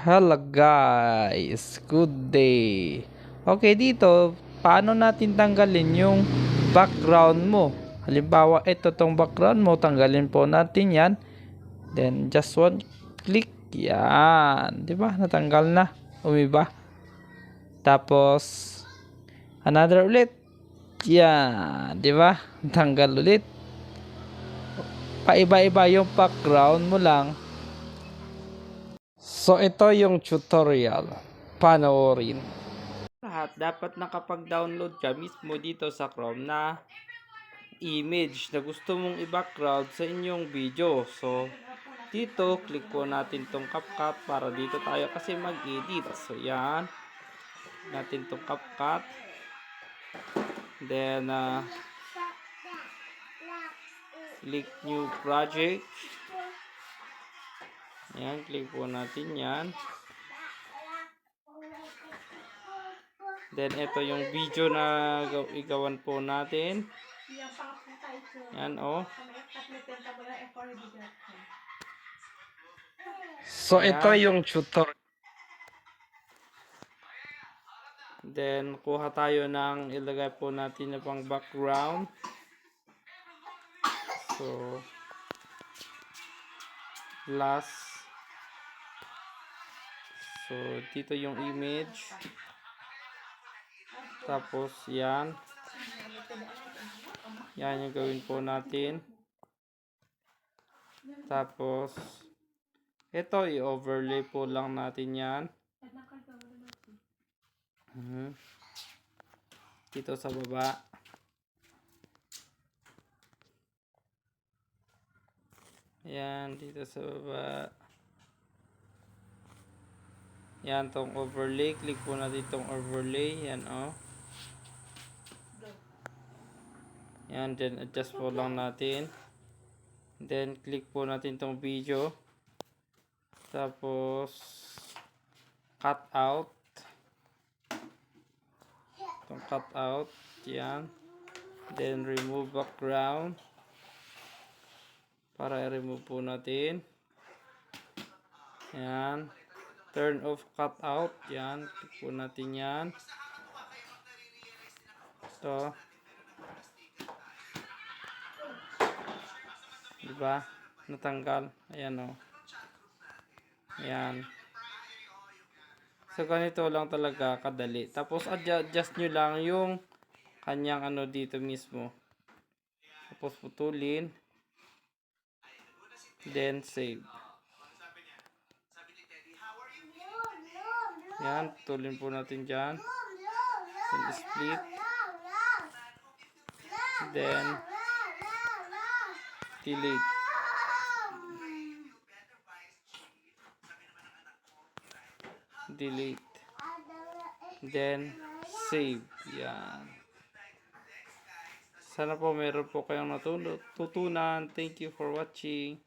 Hello guys, good day. Okay, dito paano natin tanggalin yung background mo? Halimbawa, ito tong background mo, tanggalin po natin 'yan. Then just one click. Yan, 'di ba? Natanggal na. Umiba. Tapos another ulit. Yan, 'di ba? Tanggal ulit. Paiba-iba yung background mo lang. So ito yung tutorial. Panoorin. Lahat dapat nakapag-download ka mismo dito sa Chrome na image na gusto mong i-background sa inyong video. So dito click po natin tong CapCut para dito tayo kasi mag-edit. So yan, natin tong CapCut. Then click new project. Yan, click po natin yan. Then ito yung video na igawan po natin. Yan So ito yung tutorial. Then kuha tayo ng ilagay po natin na pang background. So last. So dito yung image. Tapos yan. Yan yung gawin po natin. Tapos ito i-overlay po lang natin yan. Dito sa baba. Yan, dito sa baba. Yan, tong overlay. Click po natin tong overlay. Yan, Yan, then adjust po lang natin. Then, click po natin tong video. Tapos, cut out. Itong cut out. Yan. Then, remove background. Para i-remove po natin. Yan. Turn off cut out. Yan. Click po natin yan. Ito. Diba? Natanggal. Ayan Ayan. So, ganito lang talaga kadali. Tapos, adjust nyo lang yung kanyang dito mismo. Tapos, putulin. Then, save. Yan. Putulin po natin dyan. Then, split. Then, delete. Delete. Then, save. Yan. Sana po meron po kayong natutunan. Thank you for watching.